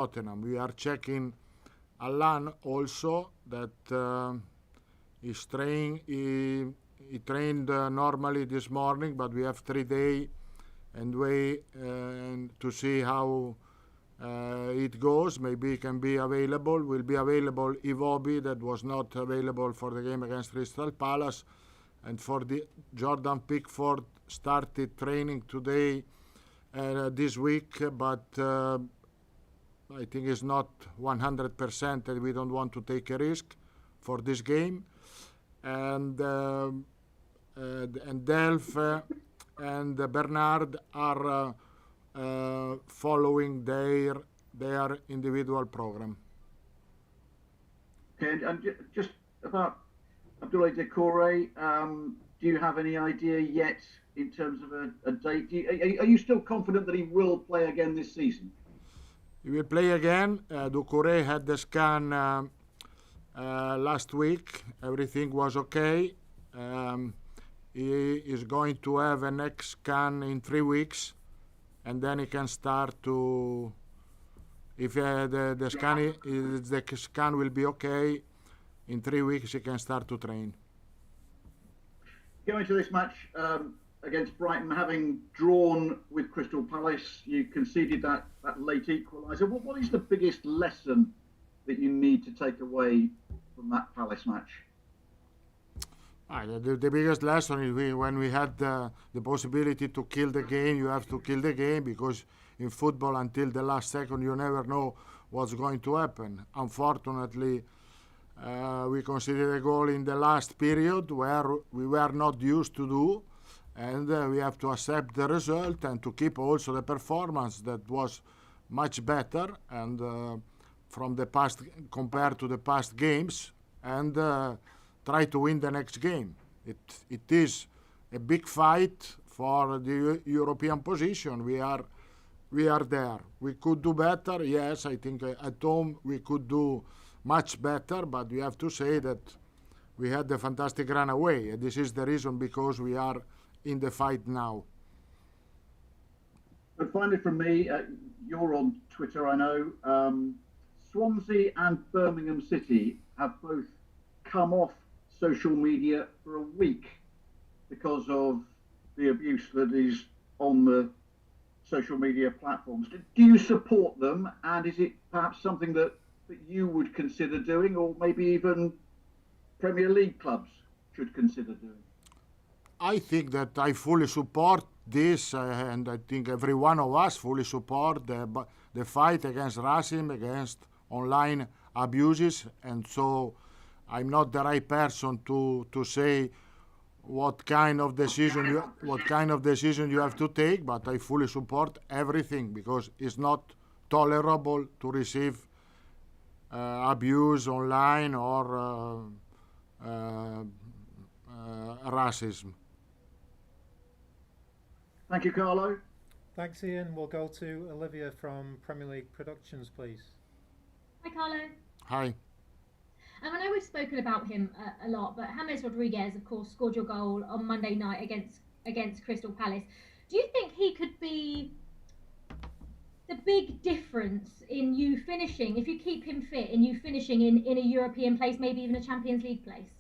Tottenham. We are checking Alan also that he trained normally this morning, but we have 3 days and wait to see how it goes. Maybe he can be available. Will be available Iwobi, that was not available for the game against Crystal Palace, and for the Jordan Pickford started training today this week, but I think it's not 100%, and we don't want to take a risk for this game. And Delph and Bernard are following their individual program. Okay, and just about Abdoulaye Doucouré, do you have any idea yet in terms of a date? Are you still confident that he will play again this season? He will play again. Doucouré had the scan last week. Everything was okay. He is going to have a next scan in 3 weeks, and then he can start to. If the scan will be okay, in 3 weeks he can start to train. Going to this match against Brighton, having drawn with Crystal Palace, you conceded that late equaliser. What is the biggest lesson that you need to take away from that Palace match? The biggest lesson is when we had the possibility to kill the game, you have to kill the game, because in football until the last second you never know what's going to happen. Unfortunately, we conceded a goal in the last period where we were not used to do, and we have to accept the result and to keep also the performance that was much better and from the past compared to the past games, and try to win the next game. It is a big fight for the European position. We are there. We could do better. Yes, I think at home we could do much better, but we have to say that we had a fantastic run away. And this is the reason because we are in the fight now. But finally from me, you're on Twitter, I know. Swansea and Birmingham City have both come off social media for a week because of the abuse that is on the social media platforms. Do you support them, and is it perhaps something that you would consider doing, or maybe even Premier League clubs should consider doing? I think that I fully support this, and I think every one of us fully support the fight against racism, against online abuses, and so I'm not the right person to say what kind of decision you have to take, but I fully support everything, because it's not tolerable to receive abuse online or racism. Thank you, Carlo. Thanks, Ian. We'll go to Olivia from Premier League Productions, please. Hi, Carlo. Hi. I know we've spoken about him a lot, but James Rodriguez, of course, scored your goal on Monday night against Crystal Palace. Do you think he could be the big difference in you finishing, if you keep him fit, in you finishing in a European place, maybe even a Champions League place?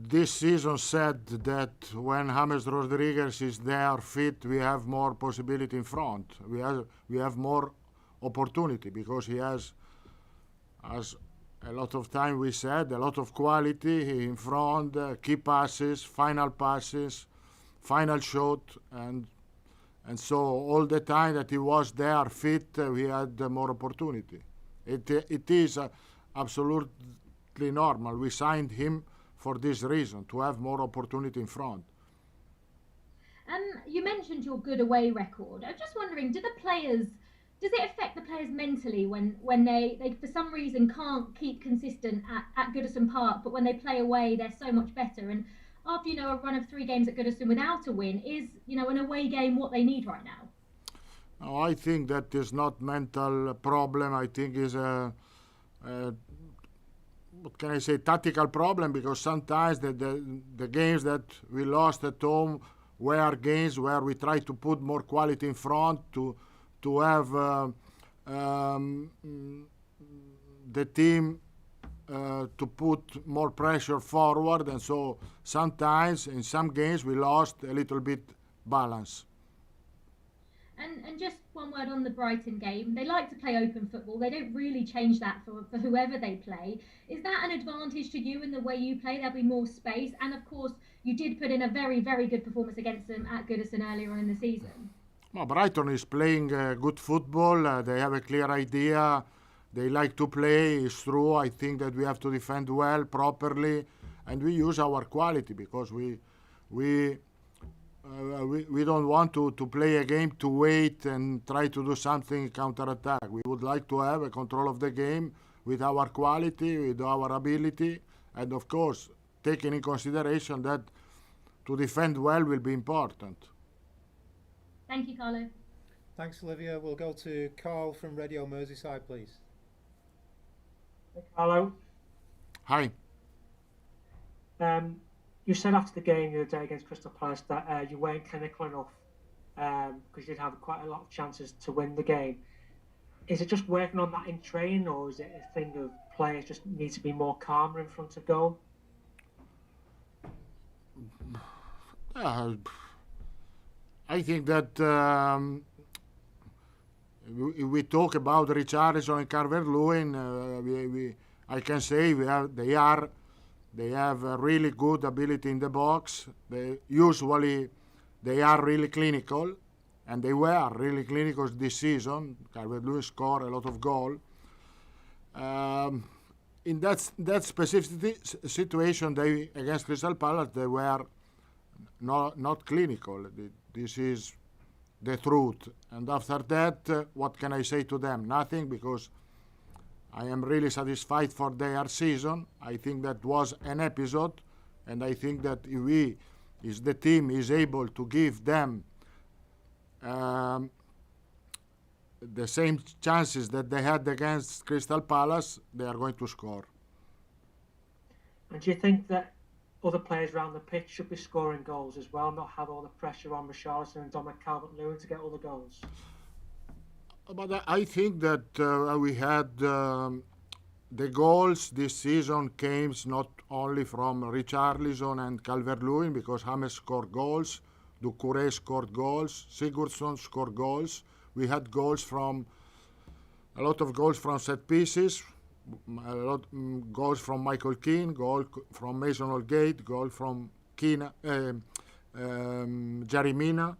This season said that when James Rodriguez is there fit, we have more possibility in front. We have more opportunity, because he has, as a lot of time we said, a lot of quality in front, key passes, final shot, and so all the time that he was there fit, we had more opportunity. It is absolutely normal. We signed him for this reason, to have more opportunity in front. You mentioned your good away record. I'm just wondering, does it affect the players mentally when they for some reason can't keep consistent at Goodison Park, but when they play away they're so much better? And after a run of 3 games at Goodison without a win, is an away game what they need right now? No, I think that is not mental problem. I think is a what can I say, tactical problem, because sometimes the games that we lost at home were games where we tried to put more quality in front to to have the team to put more pressure forward, and so sometimes in some games we lost a little bit balance. And just one word on the Brighton game. They like to play open football. They don't really change that for whoever they play. Is that an advantage to you in the way you play? There'll be more space. And of course, you did put in a very, very good performance against them at Goodison earlier on in the season. Well, Brighton is playing good football. They have a clear idea. They like to play. It's true. I think that we have to defend well, properly, and we use our quality because we don't want to play a game to wait and try to do something counter-attack. We would like to have a control of the game with our quality, with our ability, and of course, taking in consideration that to defend well will be important. Thank you, Carlo. Thanks, Olivia. We'll go to Carl from Radio Merseyside, please. Hey, Carlo. Hi. You said after the game the other day against Crystal Palace that you weren't clinical enough because you did have quite a lot of chances to win the game. Is it just working on that in training, or is it a thing of players just need to be more calmer in front of goal? I think that we talk about Richarlison and Calvert-Lewin. I can say they have a really good ability in the box. Usually they are really clinical, and they were really clinical this season. Calvert-Lewin scored a lot of goals. In that specific situation, they against Crystal Palace, they were not clinical. This is the truth. And after that, what can I say to them? Nothing, because I am really satisfied for their season. I think that was an episode, and I think that if the team is able to give them the same chances that they had against Crystal Palace, they are going to score. And do you think that other players around the pitch should be scoring goals as well, not have all the pressure on Richarlison and Dominic Calvert-Lewin to get all the goals? But I think that we had the goals this season came not only from Richarlison and Calvert-Lewin, because James scored goals, Doucouré scored goals, Sigurdsson scored goals. We had a lot of goals from set pieces, goals from Michael Keane, goal from Mason Holgate, goal from Jerry Mina.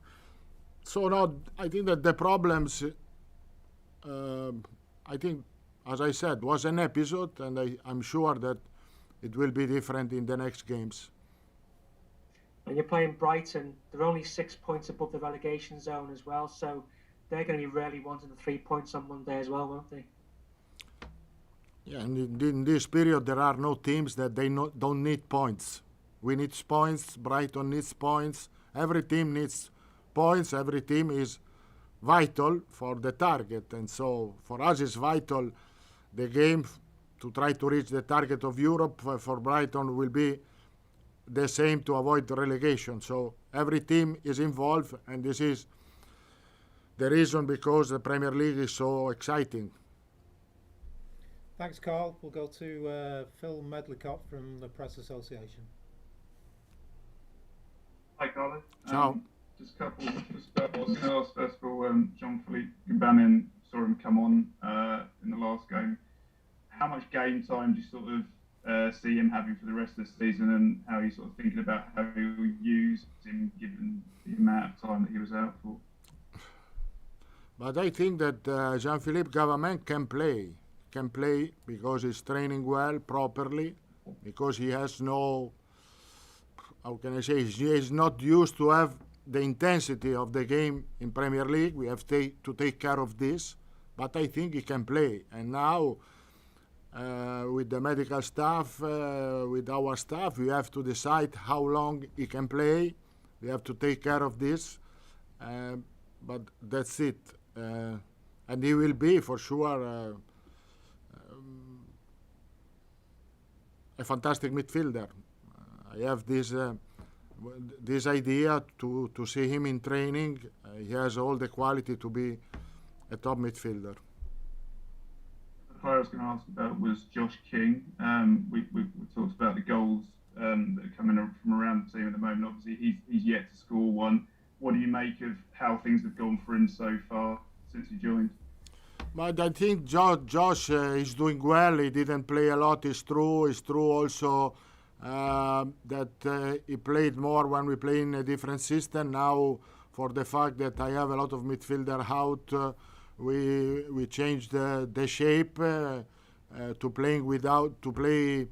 So now I think that the problems, I think, as I said, was an episode, and I'm sure that it will be different in the next games. And you're playing Brighton. They're only 6 points above the relegation zone as well, so they're going to be really wanting the 3 points on Monday as well, won't they? Yeah, and in this period there are no teams that don't need points. We need points. Brighton needs points. Every team needs points. Every team is vital for the target, and so for us it's vital. The game to try to reach the target of Europe for Brighton will be the same to avoid the relegation. So every team is involved, and this is the reason because the Premier League is so exciting. Thanks, Carl. We'll go to Phil Medlicott from the Press Association. Hi, Carlo. Ciao. Just a couple. I was going to ask first of all, Jean-Philippe Gbamin, saw him come on in the last game. How much game time do you sort of see him having for the rest of the season, and how are you sort of thinking about how you'll use him given the amount of time that he was out for? But I think that Jean-Philippe Gbamin can play because he's training well, properly, because he has no, how can I say, he is not used to have the intensity of the game in Premier League. We have to take care of this, but I think he can play. And now, with the medical staff, with our staff, we have to decide how long he can play. We have to take care of this, but that's it. And he will be, for sure, a fantastic midfielder. I have this idea to see him in training. He has all the quality to be a top midfielder. The player I was going to ask about was Josh King. We talked about the goals that are coming from around the team at the moment. Obviously, he's yet to score one. What do you make of how things have gone for him so far since he joined? But I think Josh is doing well. He didn't play a lot. It's true. It's true also that he played more when we play in a different system. Now, for the fact that I have a lot of midfielder out, we changed the shape to play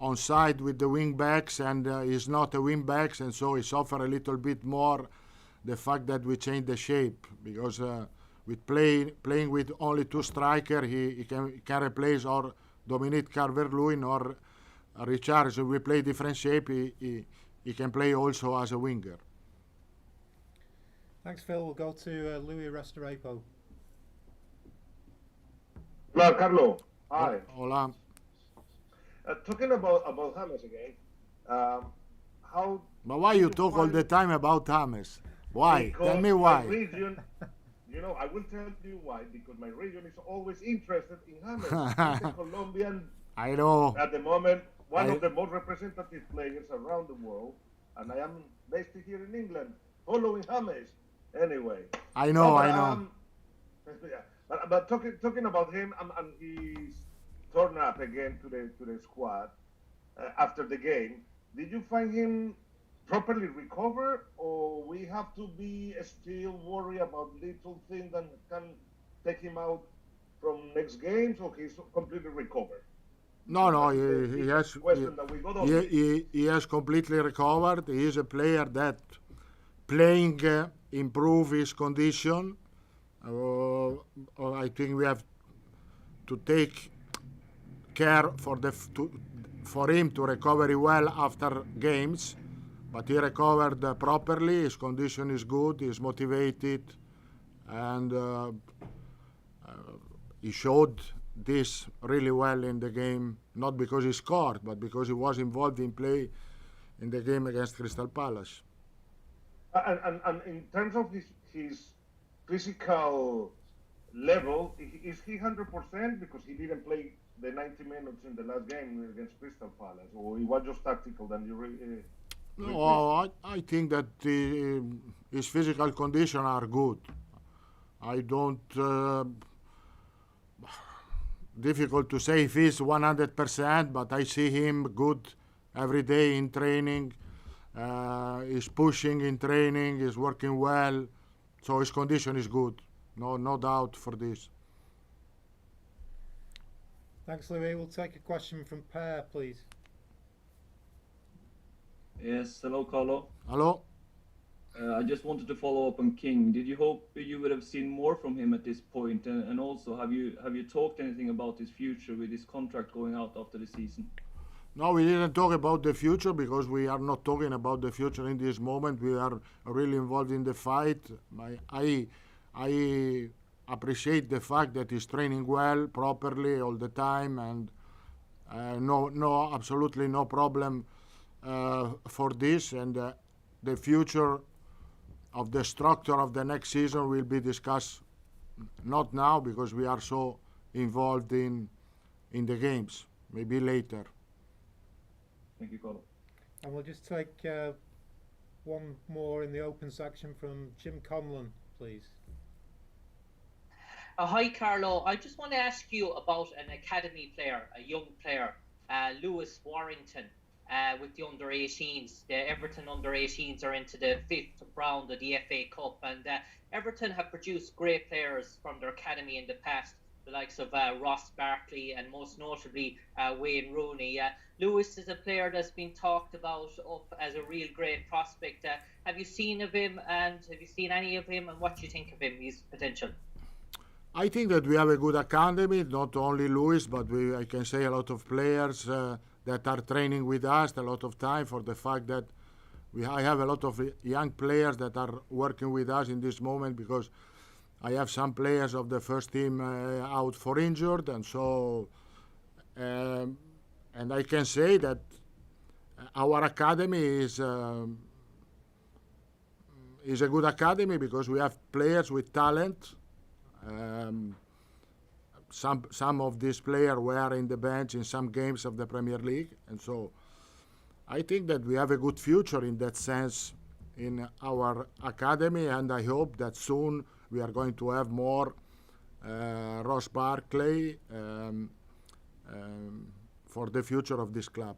on side with the wing backs, and he's not a wing backs, and so he suffer a little bit more the fact that we changed the shape, because with playing with only two striker, he can replace or Dominic Calvert-Lewin or Richard. So we play different shape. He can play also as a winger. Thanks, Phil. We'll go to Louis Restrepo. Hello, Carlo. Hi. Hola. Talking about James again. How? But why you talk all the time about James? Why? Because Tell me why. my region, I will tell you why. Because my region is always interested in James. He's a Colombian. I know. At the moment, one of the most representative players around the world, and I am based here in England, following James. Anyway. I know. But talking about him, and he's turned up again to the squad after the game. Did you find him properly recovered, or we have to be still worried about little things that can take him out from next games, or he's completely recovered? No, he has completely recovered. He is a player that playing improve his condition. I think we have to take care for him to recover well after games, but he recovered properly. His condition is good. He's motivated, and he showed this really well in the game. Not because he scored, but because he was involved in play in the game against Crystal Palace. And in terms of his physical level, is he 100% because he didn't play the 90 minutes in the last game against Crystal Palace, or it was just tactical? Then you no, I think that his physical condition are good. I don't. Difficult to say if he's 100%, but I see him good every day in training. He's pushing in training. He's working well. So his condition is good, no doubt for this. Thanks, Louis. We'll take a question from Per, please. Yes, hello, Carlo. Hello. I just wanted to follow up on King. Did you hope you would have seen more from him at this point? And also, have you talked anything about his future with his contract going out after the season? No, we didn't talk about the future because we are not talking about the future in this moment. We are really involved in the fight. I appreciate the fact that he's training well, properly all the time, and absolutely no problem for this. And the future of the structure of the next season will be discussed not now because we are so involved in the games. Maybe later. Thank you, Carlo. And we'll just take one more in the open section from Jim Conlon, please. Hi, Carlo. I just want to ask you about an academy player, a young player, Lewis Warrington, with the under-18s. The Everton under-18s are into the 5th round of the FA Cup, and Everton have produced great players from their academy in the past, the likes of Ross Barkley and most notably Wayne Rooney. Lewis is a player that's been talked about up as a real great prospect. Have you seen of him, and have you seen any of him, and what do you think of him, his potential? I think that we have a good academy, not only Lewis, but I can say a lot of players that are training with us a lot of time, for the fact that I have a lot of young players that are working with us in this moment, because I have some players of the first team out for injured, and so and I can say that our academy is a good academy because we have players with talent, Some of these players were in the bench in some games of the Premier League, and so I think that we have a good future in that sense in our academy, and I hope that soon we are going to have more Ross Barkley for the future of this club.